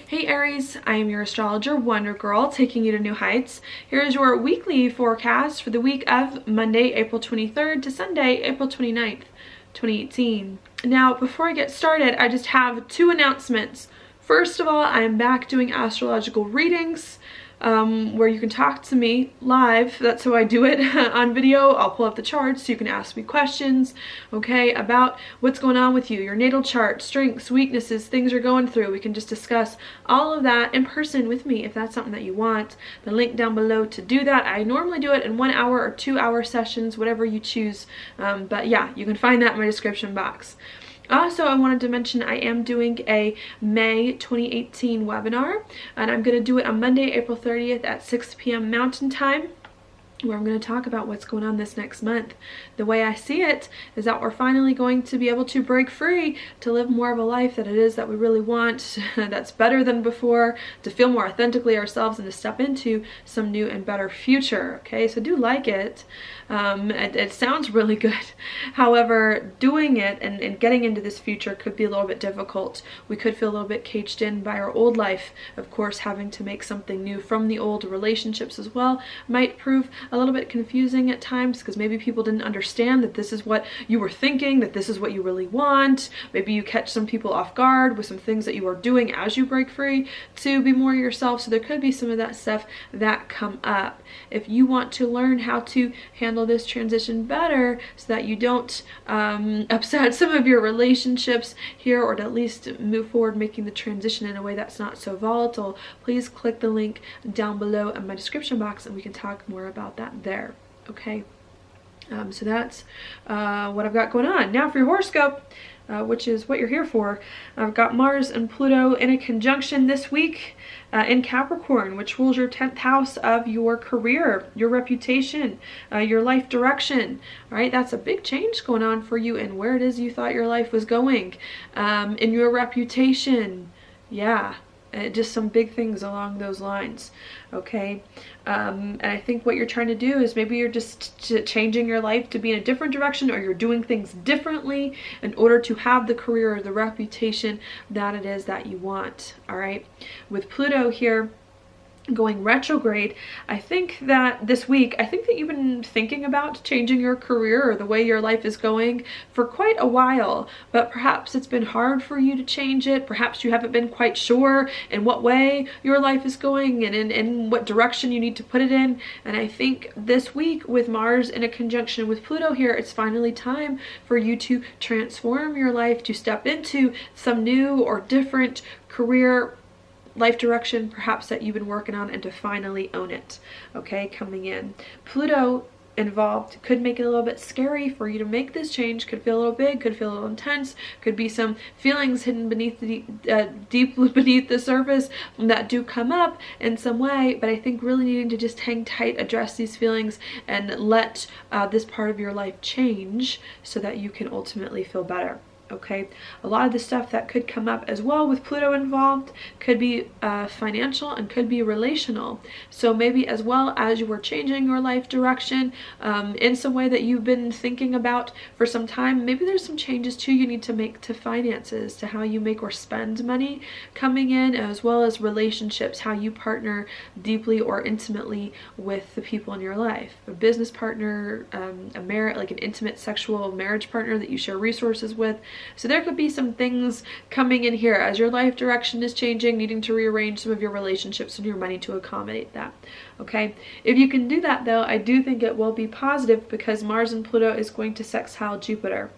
Hey Aries, I am your astrologer Wonder Girl, taking you to new heights. Here is your weekly forecast for the week of Monday, April 23rd to Sunday, April 29th, 2018. Now, before I get started, I just have two announcements. First of all, I am back doing astrological readings, where you can talk to me live. That's how I do it on video. I'll pull up the charts so you can ask me questions, okay, about what's going on with you, your natal chart, strengths, weaknesses, things you're going through. We can just discuss all of that in person with me if that's something that you want. The link down below to do that. I normally do it in 1 hour or 2 hour sessions, whatever you choose. But yeah, you can find that in my description box. Also, I wanted to mention I am doing a May 2018 webinar, and I'm going to do it on Monday, April 30th at 6 p.m. Mountain Time, where I'm going to talk about what's going on this next month. The way I see it is that we're finally going to be able to break free to live more of a life that it is that we really want, that's better than before, to feel more authentically ourselves and to step into some new and better future. Okay, so do like it. It sounds really good. However, doing it and getting into this future could be a little bit difficult. We could feel a little bit caged in by our old life. Of course, having to make something new from the old. Relationships as well might prove a little bit confusing at times, because maybe people didn't understand that this is what you were thinking, that this is what you really want. Maybe you catch some people off guard with some things that you are doing as you break free to be more yourself. So there could be some of that stuff that come up. If you want to learn how to handle this transition better so that you don't upset some of your relationships here, or to at least move forward making the transition in a way that's not so volatile, please click the link down below in my description box and we can talk more about that there. Okay, so that's what I've got going on. Now for your horoscope, which is what you're here for, I've got Mars and Pluto in a conjunction this week in Capricorn, which rules your 10th house of your career, your reputation, your life direction. All right, that's a big change going on for you and where it is you thought your life was going, in your reputation. Yeah. Just some big things along those lines, okay? And I think what you're trying to do is maybe you're just changing your life to be in a different direction, or you're doing things differently in order to have the career or the reputation that it is that you want, all right? With Pluto here going retrograde, I think that this week, I think that you've been thinking about changing your career or the way your life is going for quite a while, but perhaps it's been hard for you to change it. Perhaps you haven't been quite sure in what way your life is going and in what direction you need to put it in. And I think this week with Mars in a conjunction with Pluto here, it's finally time for you to transform your life, to step into some new or different career life direction perhaps that you've been working on, and to finally own it, okay, coming in. Pluto involved could make it a little bit scary for you to make this change, could feel a little big, could feel a little intense, could be some feelings hidden beneath the deep beneath the surface that do come up in some way. But I think really needing to just hang tight, address these feelings, and let this part of your life change so that you can ultimately feel better. Okay, a lot of the stuff that could come up as well with Pluto involved could be financial and could be relational. So maybe as well as you are changing your life direction in some way that you've been thinking about for some time, maybe there's some changes too you need to make to finances, to how you make or spend money coming in, as well as relationships, how you partner deeply or intimately with the people in your life. A business partner, a marriage, like an intimate sexual marriage partner that you share resources with. So there could be some things coming in here as your life direction is changing, needing to rearrange some of your relationships and your money to accommodate that. Okay, if you can do that though, I do think it will be positive, because Mars and Pluto is going to sextile Jupiter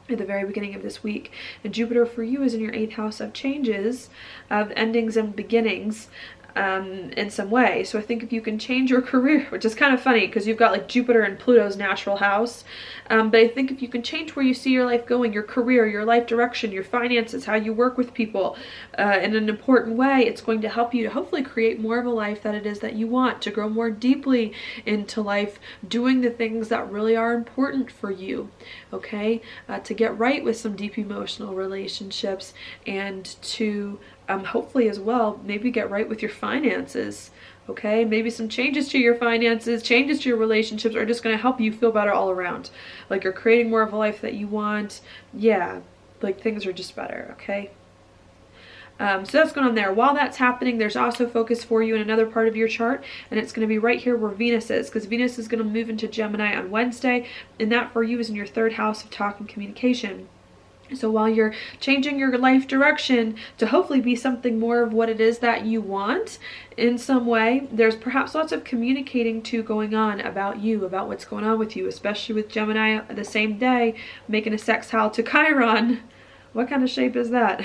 at the very beginning of this week. And Jupiter for you is in your 8th house of changes, of endings and beginnings. In some way. So I think if you can change your career, which is kind of funny because you've got like Jupiter and Pluto's natural house, but I think if you can change where you see your life going, your career, your life direction, your finances, how you work with people in an important way, it's going to help you to hopefully create more of a life that it is that you want, to grow more deeply into life, doing the things that really are important for you, okay? To get right with some deep emotional relationships, and to hopefully as well maybe get right with your finances, okay? Maybe some changes to your finances, changes to your relationships are just going to help you feel better all around. Like you're creating more of a life that you want. Yeah, like things are just better, okay? So that's going on there. While that's happening, there's also focus for you in another part of your chart, and it's going to be right here where Venus is, because Venus is going to move into Gemini on Wednesday, and that for you is in your 3rd house of talk and communication. So while you're changing your life direction to hopefully be something more of what it is that you want in some way, there's perhaps lots of communicating to going on about you, about what's going on with you, especially with Gemini the same day, making a sextile to Chiron. What kind of shape is that?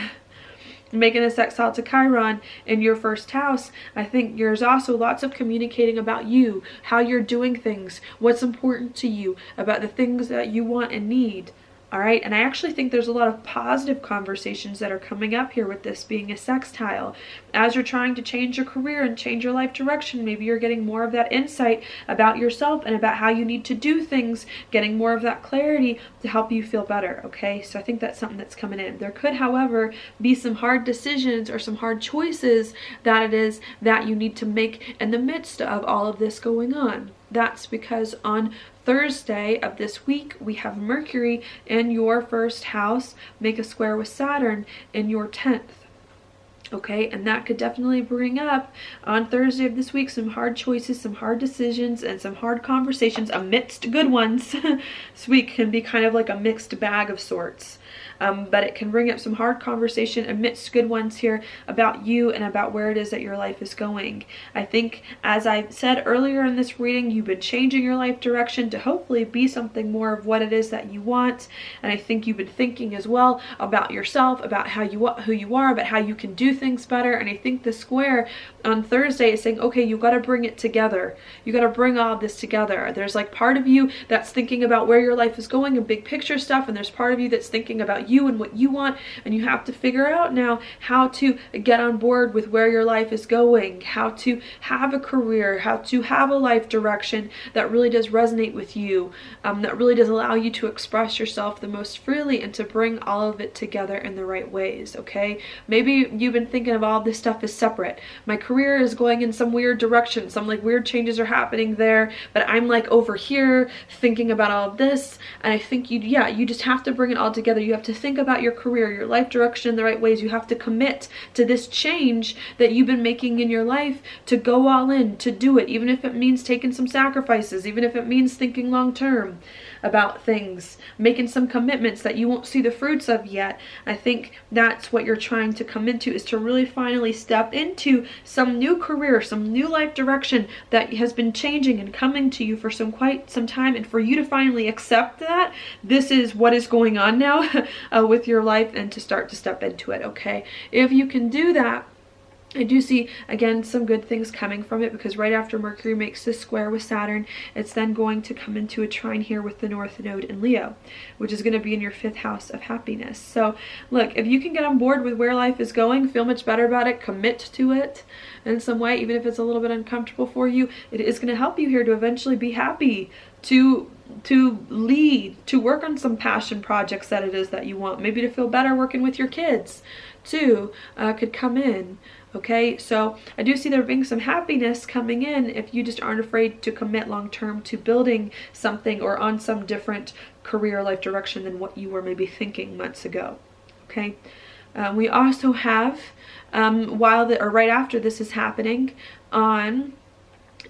Making a sextile to Chiron in your 1st house. I think there's also lots of communicating about you, how you're doing things, what's important to you, about the things that you want and need. All right, and I actually think there's a lot of positive conversations that are coming up here with this being a sextile. As you're trying to change your career and change your life direction, maybe you're getting more of that insight about yourself and about how you need to do things, getting more of that clarity to help you feel better, okay? So I think that's something that's coming in. There could, however, be some hard decisions or some hard choices that it is that you need to make in the midst of all of this going on. That's because on Thursday of this week, we have Mercury in your 1st house make a square with Saturn in your 10th. Okay, and that could definitely bring up on Thursday of this week some hard choices, some hard decisions, and some hard conversations amidst good ones. This week can be kind of like a mixed bag of sorts. But it can bring up some hard conversation amidst good ones here about you and about where it is that your life is going. I think, as I said earlier in this reading, you've been changing your life direction to hopefully be something more of what it is that you want. And I think you've been thinking as well about yourself, about who you are, about how you can do things better. And I think the square on Thursday is saying, okay, you got to bring it together. You got to bring all of this together. There's like part of you that's thinking about where your life is going and big picture stuff, and there's part of you that's thinking about you and what you want, and you have to figure out now how to get on board with where your life is going, how to have a career, how to have a life direction that really does resonate with you, that really does allow you to express yourself the most freely and to bring all of it together in the right ways, okay? Maybe you've been thinking of all this stuff as separate. My career is going in some weird direction, some like weird changes are happening there, but I'm like over here thinking about all of this, and I think you just have to bring it all together. You have to think about your career, your life direction in the right ways. You have to commit to this change that you've been making in your life, to go all in, to do it, even if it means taking some sacrifices, even if it means thinking long term about things, making some commitments that you won't see the fruits of yet. I think that's what you're trying to come into, is to really finally step into some new career, some new life direction that has been changing and coming to you for quite some time, and for you to finally accept that this is what is going on now with your life, and to start to step into it, okay? If you can do that, I do see, again, some good things coming from it, because right after Mercury makes this square with Saturn, it's then going to come into a trine here with the North Node in Leo, which is going to be in your 5th house of happiness. So look, if you can get on board with where life is going, feel much better about it, commit to it in some way, even if it's a little bit uncomfortable for you, it is going to help you here to eventually be happy, to lead, to work on some passion projects that it is that you want, maybe to feel better working with your kids too, could come in. Okay, so I do see there being some happiness coming in if you just aren't afraid to commit long term to building something or on some different career life direction than what you were maybe thinking months ago. Okay, we also have right after this is happening on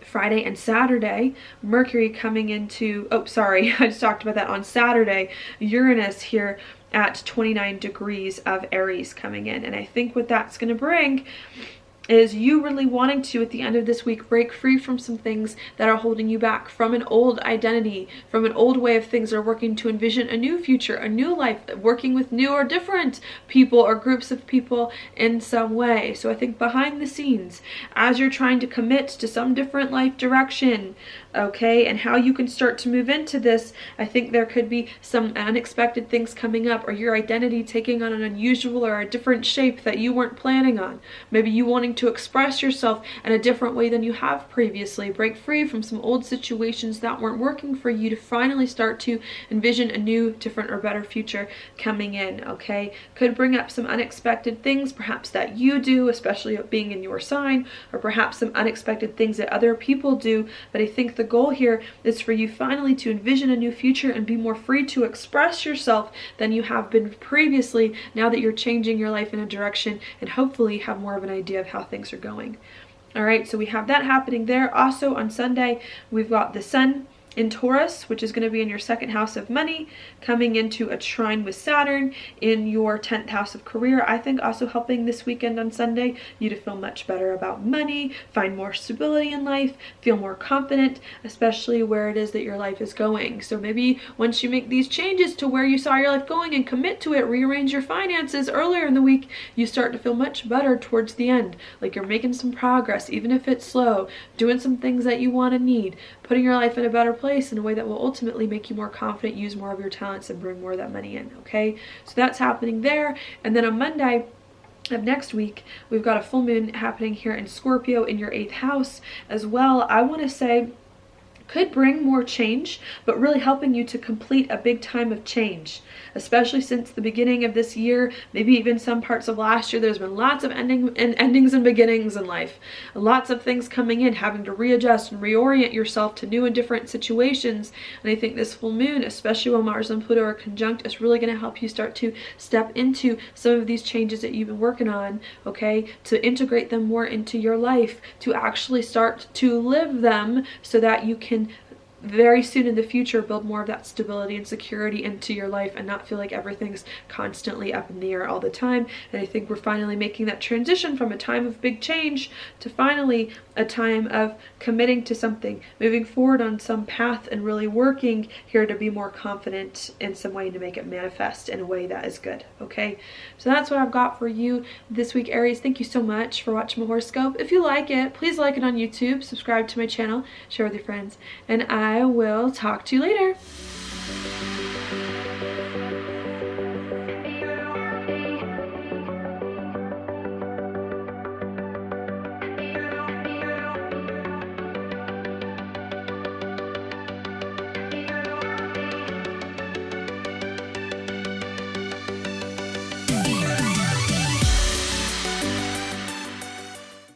Friday and Saturday, Mercury coming into, I just talked about that. On Saturday, Uranus here at 29 degrees of Aries coming in. And I think what that's going to bring is you really wanting to, at the end of this week, break free from some things that are holding you back, from an old identity, from an old way of things, or working to envision a new future, a new life, working with new or different people or groups of people in some way. So I think behind the scenes, as you're trying to commit to some different life direction, okay, and how you can start to move into this, I think there could be some unexpected things coming up, or your identity taking on an unusual or a different shape that you weren't planning on. Maybe you wanting beginning to express yourself in a different way than you have previously. Break free from some old situations that weren't working for you to finally start to envision a new, different, or better future coming in, okay? Could bring up some unexpected things, perhaps that you do, especially being in your sign, or perhaps some unexpected things that other people do. But I think the goal here is for you finally to envision a new future and be more free to express yourself than you have been previously, now that you're changing your life in a direction and hopefully have more of an idea of how things are going. All right, so we have that happening there. Also on Sunday, we've got the Sun in Taurus, which is going to be in your second house of money, coming into a trine with Saturn in your 10th house of career. I think also helping this weekend on Sunday you to feel much better about money, find more stability in life, feel more confident, especially where it is that your life is going. So maybe once you make these changes to where you saw your life going and commit to it, rearrange your finances earlier in the week, you start to feel much better towards the end. Like you're making some progress, even if it's slow, doing some things that you want and need, putting your life in a better place in a way that will ultimately make you more confident, use more of your talents, and bring more of that money in, okay? So that's happening there. And then on Monday of next week, we've got a full moon happening here in Scorpio in your 8th house as well. I want to say could bring more change, but really helping you to complete a big time of change, especially since the beginning of this year, maybe even some parts of last year. There's been lots of endings and beginnings in life, lots of things coming in, having to readjust and reorient yourself to new and different situations. And I think this full moon, especially when Mars and Pluto are conjunct, is really going to help you start to step into some of these changes that you've been working on, okay, to integrate them more into your life, to actually start to live them so that you can very soon in the future build more of that stability and security into your life and not feel like everything's constantly up in the air all the time. And I think we're finally making that transition from a time of big change to finally a time of committing to something, moving forward on some path, and really working here to be more confident in some way to make it manifest in a way that is good, okay? So that's what I've got for you this week, Aries. Thank you so much for watching my horoscope. If you like it, please like it on YouTube, subscribe to my channel, share with your friends, and I will talk to you later.